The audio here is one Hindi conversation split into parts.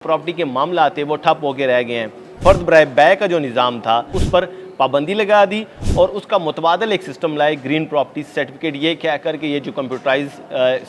प्रॉपर्टी के मामला थे वो ठप होकर रह गए हैं। फर्द बराए बै का जो निज़ाम था उस पर पाबंदी लगा दी और उसका मुतबादल एक सिस्टम लाए ग्रीन प्रॉपर्टी सर्टिफिकेट, ये क्या करके ये जो कंप्यूटराइज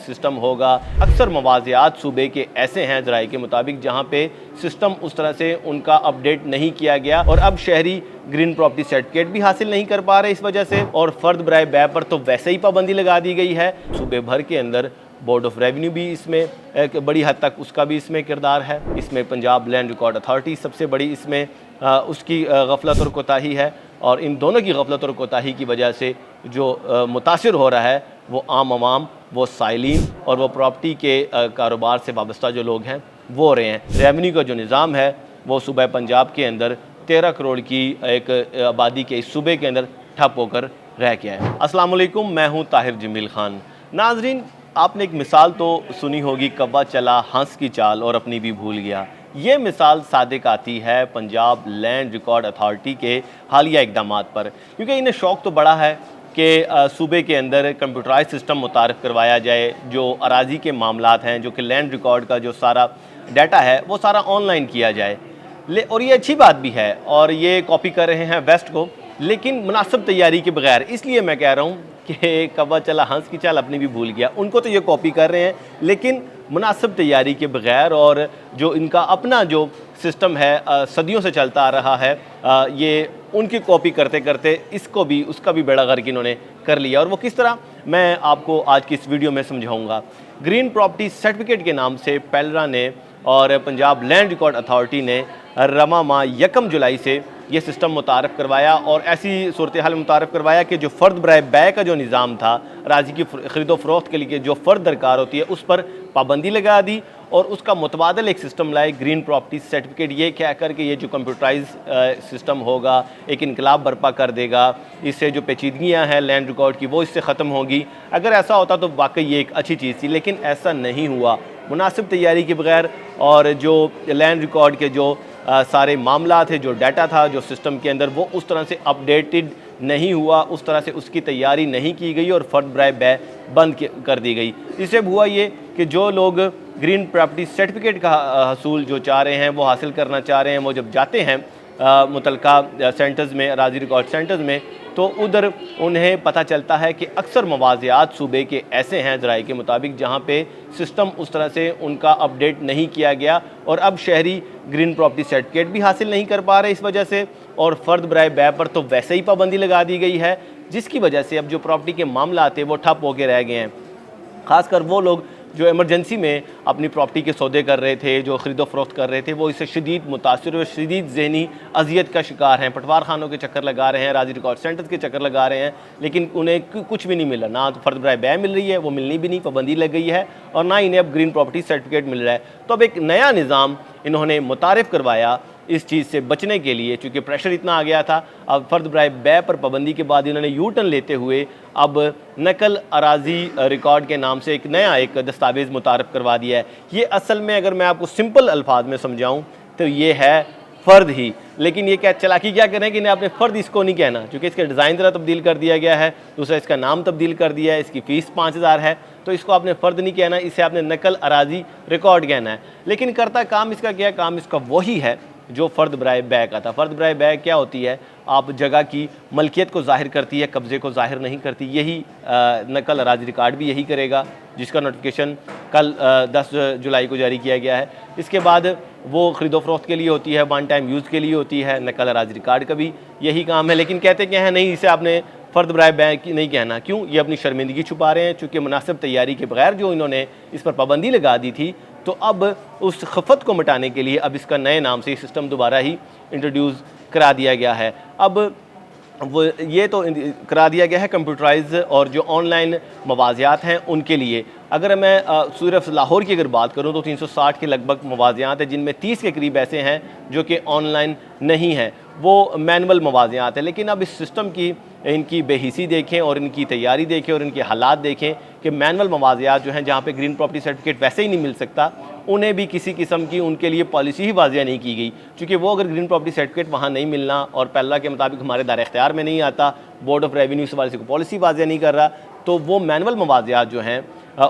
सिस्टम होगा। अक्सर मवाज़ियात सूबे के ऐसे हैं ज़राए के मुताबिक जहाँ पे सिस्टम उस तरह से उनका अपडेट नहीं किया गया और अब शहरी ग्रीन प्रॉपर्टी सर्टिफिकेट भी हासिल नहीं कर पा रहे इस वजह से। और फ़र्द बराए बै पर तो वैसे ही पाबंदी लगा दी गई है। सूबे भर के अंदर बोर्ड ऑफ रेवेन्यू भी इसमें एक बड़ी हद तक उसका भी इसमें किरदार है। इसमें पंजाब लैंड रिकॉर्ड अथॉरिटी सबसे बड़ी इसमें उसकी गफलत और कोताही है और इन दोनों की गफलत और कोताही की वजह से जो मुतासिर हो रहा है वो आम आवाम, वो साइलिन और वो प्रॉपर्टी के कारोबार से वाबस्ता जो लोग हैं वो हो रहे हैं। रेवेन्यू का जो निज़ाम है वो सूबे पंजाब के अंदर 13 करोड़ की एक आबादी के इस सूबे के अंदर ठप होकर रह गया है। अस्सलाम वालेकुम, मैं हूँ ताहिर जमील ख़ान। नाजरीन, आपने एक मिसाल तो सुनी होगी, कौवा चला हंस की चाल और अपनी भी भूल गया। ये मिसाल सादिक आती है पंजाब लैंड रिकॉर्ड अथॉरिटी के हालिया इकदामात पर, क्योंकि इन्हें शौक़ तो बड़ा है कि सूबे के अंदर कंप्यूटराइज सिस्टम मुतारफ़ करवाया जाए। जो अराजी के मामलात हैं, जो कि लैंड रिकॉर्ड का जो सारा डाटा है वो सारा ऑनलाइन किया जाए। और ये अच्छी बात भी है और ये कॉपी कर रहे हैं वेस्ट को, लेकिन मुनासिब तैयारी के बगैर। इसलिए मैं कह रहा हूँ कि कौवा चला हंस की चाल अपनी भी भूल गया। उनको तो ये कॉपी कर रहे हैं लेकिन मुनासिब तैयारी के बगैर, और जो इनका अपना जो सिस्टम है सदियों से चलता आ रहा है, ये उनकी कॉपी करते करते इसको भी उसका भी बेड़ा गर्क इन्होंने कर लिया। और वो किस तरह, मैं आपको आज की इस वीडियो में समझाऊंगा। ग्रीन प्रॉपर्टी सर्टिफिकेट के नाम से पेलरा ने और पंजाब लैंड रिकॉर्ड अथॉरिटी ने रमा माह 1 जुलाई से ये सिस्टम मुतारफ़ करवाया और ऐसी सूरत हाल मुतारफ़ करवाया कि जो फ़र्द बराए बै का जो निज़ाम था, राजी की ख़रीदो फ़रोख्त के लिए जो फ़र्द दरकार होती है उस पर पाबंदी लगा दी और उसका मुतबादल एक सिस्टम लाए ग्रीन प्रॉपर्टी सर्टिफिकेट, ये क्या करके ये जो कंप्यूटराइज सिस्टम होगा एक इनकलाब बर्पा कर देगा। इससे जो पेचीदगियाँ हैं लैंड रिकॉर्ड की वो इससे ख़त्म होगी। अगर ऐसा होता तो वाकई ये एक अच्छी चीज़ थी, लेकिन ऐसा नहीं हुआ। मुनासिब तैयारी के बगैर और जो लैंड रिकॉर्ड के जो सारे मामला थे, जो डाटा था जो सिस्टम के अंदर, वो उस तरह से अपडेटेड नहीं हुआ, उस तरह से उसकी तैयारी नहीं की गई और फ़र्द बराए बै बंद कर दी गई। इससे हुआ ये कि जो लोग ग्रीन प्रॉपर्टी सर्टिफिकेट का हसूल जो चाह रहे हैं, वो हासिल करना चाह रहे हैं, वो जब जाते हैं मुतलका सेंटर्स में, राजी रिकॉर्ड सेंटर्स में, तो उधर उन्हें पता चलता है कि अक्सर मवाज़ियात सूबे के ऐसे हैं ज़राए के मुताबिक जहाँ पे सिस्टम उस तरह से उनका अपडेट नहीं किया गया और अब शहरी ग्रीन प्रॉपर्टी सर्टिफिकेट भी हासिल नहीं कर पा रहे इस वजह से। और फ़र्द बराए बै पर तो वैसे ही पाबंदी लगा दी गई है, जिसकी वजह से अब जो प्रॉपर्टी के मामला थे वो ठप होकर रह गए हैं। ख़ासकर वो लोग जो इमरजेंसी में अपनी प्रॉपर्टी के सौदे कर रहे थे, जो ख़रीदो फ़रोख्त कर रहे थे, वो इससे शदीद मुतासिर और शदीद ज़हनी अजियत का शिकार हैं। पटवार खानों के चक्कर लगा रहे हैं, राजी रिकॉर्ड सेंटर्स के चक्कर लगा रहे हैं, लेकिन उन्हें कुछ भी नहीं मिला। ना तो फ़र्द बराए बै मिल रही है, वो मिलनी भी नहीं, पाबंदी लग गई है, और ना इन्हें अब ग्रीन प्रॉपर्टी सर्टिफिकेट मिल रहा है। तो अब एक नया निज़ाम इन्होंने मुतारिफ़ करवाया इस चीज़ से बचने के लिए, चूँकि प्रेशर इतना आ गया था। अब फ़र्द बराए बै पर पाबंदी के बाद इन्होंने यू टर्न लेते हुए अब नकल अराजी रिकॉर्ड के नाम से एक नया एक दस्तावेज़ मुतारफ़ करवा दिया है। ये असल में अगर मैं आपको सिंपल अल्फाज में समझाऊँ तो ये है फ़र्द ही, लेकिन ये क्या चालाकी क्या करें कि इन्हें आपने फ़र्द इसको नहीं कहना, क्योंकि इसका डिज़ाइन ज़रा तब्दील कर दिया गया है, दूसरा इसका नाम तब्दील कर दिया है, इसकी फ़ीस 5000 है, तो इसको आपने फ़र्द नहीं कहना, इसे आपने नकल अराजी रिकॉर्ड कहना है। लेकिन करता काम इसका क्या, काम इसका वही है जो फ़र्द बराए बै का था। फ़र्द बराए बै क्या होती है, आप जगह की मलकियत को ज़ाहिर करती है, कब्ज़े को ज़ाहिर नहीं करती। यही नकल अराजी रिकॉर्ड भी यही करेगा, जिसका नोटिफिकेशन कल 10 जुलाई को जारी किया गया है। इसके बाद वो ख़रीदो फ़रोख्त के लिए होती है, वन टाइम यूज़ के लिए होती है। नकल अराजी रिकॉर्ड का भी यही काम है, लेकिन कहते क्या है, नहीं इसे आपने फ़र्द बराए बै नहीं कहना। क्यों? ये अपनी शर्मिंदगी छुपा रहे हैं, चूँकि मुनासिब तैयारी के बगैर जो इन्होंने इस पर पाबंदी लगा दी थी, तो अब उस खफत को मिटाने के लिए अब इसका नए नाम से सिस्टम दोबारा ही इंट्रोड्यूस करा दिया गया है। अब वो ये तो करा दिया गया है कंप्यूटराइज और जो ऑनलाइन मवाज़ियात हैं उनके लिए। अगर मैं सिर्फ लाहौर की अगर बात करूं तो 360 के लगभग मवाज़ियात हैं, जिनमें 30 के करीब ऐसे हैं जो कि ऑनलाइन नहीं हैं, वो मैनुअल मवाज़ियात हैं। लेकिन अब इस सिस्टम की इनकी बेहिसी देखें और इनकी तैयारी देखें और इनके हालात देखें कि मैनुअल मवाज़ियात जो हैं, जहाँ पे ग्रीन प्रॉपर्टी सर्टिफिकेट वैसे ही नहीं मिल सकता, उन्हें भी किसी किस्म की उनके लिए पॉलिसी ही वाज़िया नहीं की गई। क्योंकि वो अगर ग्रीन प्रॉपर्टी सर्टिफिकेट वहाँ नहीं मिलना और पेलरा के मुताबिक हमारे दायरे इख्तियार में नहीं आता, बोर्ड ऑफ रेवेन्यू इस वाले से कोई पॉलिसी वाज़िया नहीं कर रहा, तो वो मैनुअल मवाज़ियात जो हैं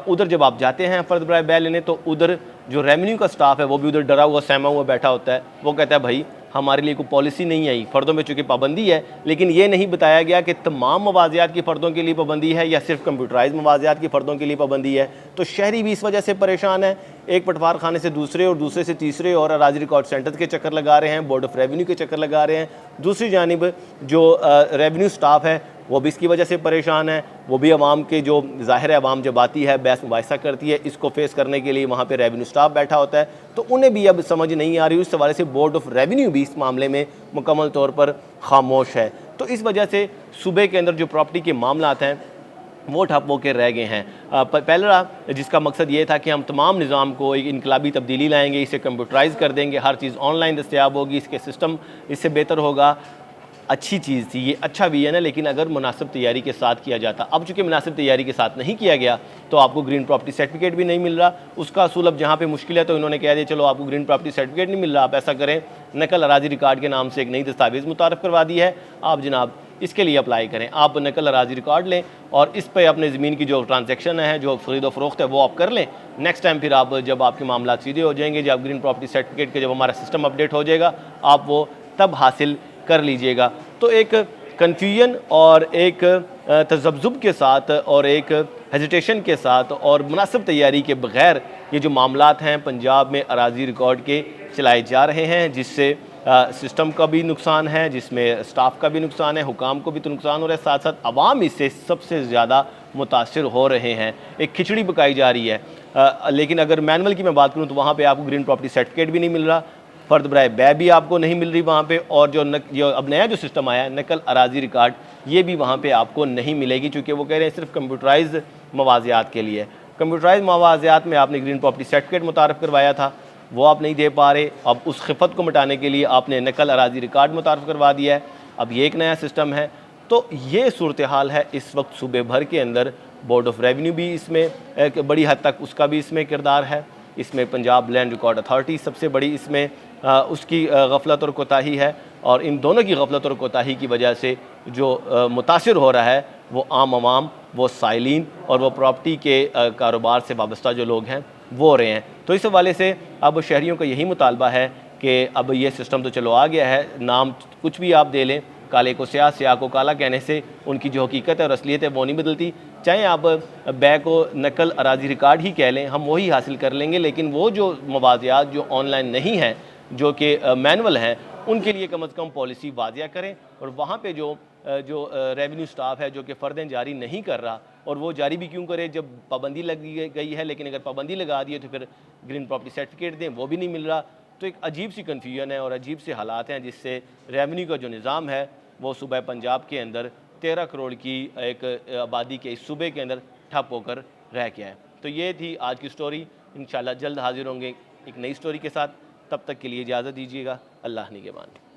उधर जब आप जाते हैं फ़र्द बराए बै लेने, तो उधर जो रेवेन्यू का स्टाफ है वो भी उधर डरा हुआ सहमा हुआ बैठा होता है। वो कहता है भाई हमारे लिए कोई पॉलिसी नहीं आई, फ़र्दों में चूँकि पाबंदी है, लेकिन ये नहीं बताया गया कि तमाम मवाज़ियात की फ़र्दों के लिए पाबंदी है या सिर्फ कंप्यूटराइज मवाज़ियात की फ़र्दों के लिए पाबंदी है। तो शहरी भी इस वजह से परेशान है, एक पटवार खाने से दूसरे और दूसरे से तीसरे और अराजी रिकॉर्ड सेंटर के चक्कर लगा रहे हैं, बोर्ड ऑफ रेवेन्यू के चक्कर लगा रहे हैं। दूसरी जानिब जो रेवेन्यू स्टाफ है वो भी इसकी वजह से परेशान है, वो भी अवाम के जो ज़ाहिर है अवाम जब आती है बहस मुबाहिसा करती है, इसको फेस करने के लिए वहाँ पे रेवेन्यू स्टाफ बैठा होता है, तो उन्हें भी अब समझ नहीं आ रही। उस हवाले से बोर्ड ऑफ रेवेन्यू भी इस मामले में मुकम्मल तौर पर खामोश है। तो इस वजह से सूबे के अंदर जो प्रॉपर्टी के मामलात हैं वो ठप होकर रह गए हैं। पहला जिसका मकसद ये था कि हम तमाम निज़ाम को एक इनकलाबी तब्दीली लाएंगे, इसे कंप्यूटराइज़ कर देंगे, हर चीज़ ऑनलाइन दस्तयाब होगी, इसके सिस्टम इससे बेहतर होगा। अच्छी चीज़ थी, ये अच्छा भी है ना, लेकिन अगर मुनासिब तैयारी के साथ किया जाता। अब चूँकि मुनासिब तैयारी के साथ नहीं किया गया तो आपको ग्रीन प्रॉपर्टी सर्टिफिकेट भी नहीं मिल रहा। उसका असूल अब जहाँ पे मुश्किल है तो इन्होंने कह दिया चलो आपको ग्रीन प्रॉपर्टी सर्टिफिकेट नहीं मिल रहा, आप ऐसा करें नकल अराजी रिकॉर्ड के नाम से एक नई दस्तावेज़ मुतारफ़ करवा दी है, आप जनाब इसके लिए अप्लाई करें। आप नकल अराजी रिकॉर्ड लें और इस पर अपने ज़मीन की जो ट्रांजैक्शन है, जो ख़रीद व फ़रोख्त है, वो आप कर लें। नेक्स्ट टाइम फिर आप जब आपके मामला सीधे हो जाएंगे, जब ग्रीन प्रॉपर्टी सर्टिफिकेट के जब हमारा सिस्टम अपडेट हो जाएगा, आप वो तब हासिल कर लीजिएगा। तो एक कन्फ्यूजन और एक तज़ब्ज़ुब के साथ और एक हेजिटेशन के साथ और मुनासिब तैयारी के बग़ैर ये जो मामलात हैं पंजाब में अराजी रिकॉर्ड के चलाए जा रहे हैं, जिससे सिस्टम का भी नुकसान है, जिसमें स्टाफ का भी नुकसान है, हुकाम को भी तो नुकसान हो रहा है, साथ साथ अवाम इससे सबसे ज़्यादा मुतासिर हो रहे हैं। एक खिचड़ी पकाई जा रही है। लेकिन अगर मैनुअल की मैं बात करूँ तो वहाँ पे आपको ग्रीन प्रॉपर्टी सर्टिफिकेट भी नहीं मिल रहा, फ़र्द बराए बै भी आपको नहीं मिल रही वहाँ पे, और जो अब नया जो सिस्टम आया है नकल अराजी रिकॉर्ड, ये भी वहाँ पे आपको नहीं मिलेगी, चूँकि वो कह रहे हैं सिर्फ कंप्यूटराइज़ मवाज़ियात के लिए। कंप्यूटराइज़ मवाज़ियात में आपने ग्रीन प्रॉपर्टी सर्टिफिकेट मुतारफ़ करवाया था, वो आप नहीं दे पा रहे। अब उस खिफ़त को मिटाने के लिए आपने नकल अराजी रिकॉर्ड मुतारफ़ करवा दिया है। अब ये एक नया सिस्टम है। तो ये सूरत हाल है इस वक्त सूबे भर के अंदर। बोर्ड ऑफ रेवेन्यू भी इसमें एक बड़ी हद तक उसका भी इसमें किरदार है। इसमें पंजाब लैंड रिकॉर्ड अथॉरिटी सबसे बड़ी इसमें उसकी गफलत और कोताही है, और इन दोनों की गफलत और कोताही की वजह से जो मुतासिर हो रहा है वो आम आवाम, वो साइलिन और वो प्रॉपर्टी के कारोबार से वाबस्ता जो लोग हैं वो हो रहे हैं। तो इस हवाले से अब शहरियों का यही मुतालबा है कि अब ये सिस्टम तो चलो आ गया है, नाम कुछ भी आप दे लें, काले को स्याह, स्याह को काला कहने से उनकी जो हकीकत है और असलियत है वो नहीं बदलती। चाहे आप बै को नकल अराजी रिकॉर्ड ही कह लें, हम वही हासिल कर लेंगे, लेकिन वो जो मवाज़ियात जो ऑनलाइन नहीं हैं, जो कि मैनुअल हैं, उनके लिए कम अज़ कम पॉलिसी वाज़िया करें। और वहाँ पे जो रेवेन्यू स्टाफ है जो कि फ़र्दें जारी नहीं कर रहा, और वो जारी भी क्यों करे जब पाबंदी लगी गई है, लेकिन अगर पाबंदी लगा दी है तो फिर ग्रीन प्रॉपर्टी सर्टिफिकेट दें, वो भी नहीं मिल रहा। तो एक अजीब सी कन्फ्यूजन है और अजीब से हालात हैं, जिससे रेवेन्यू का जो निज़ाम है वो सूबा पंजाब के अंदर 13 करोड़ की एक आबादी के इस सूबे के अंदर ठप होकर रह गया है। तो ये थी आज की स्टोरी। इंशाल्लाह जल्द हाजिर होंगे एक नई स्टोरी के साथ। तब तक के लिए इजाज़त दीजिएगा। अल्लाह निगहबान।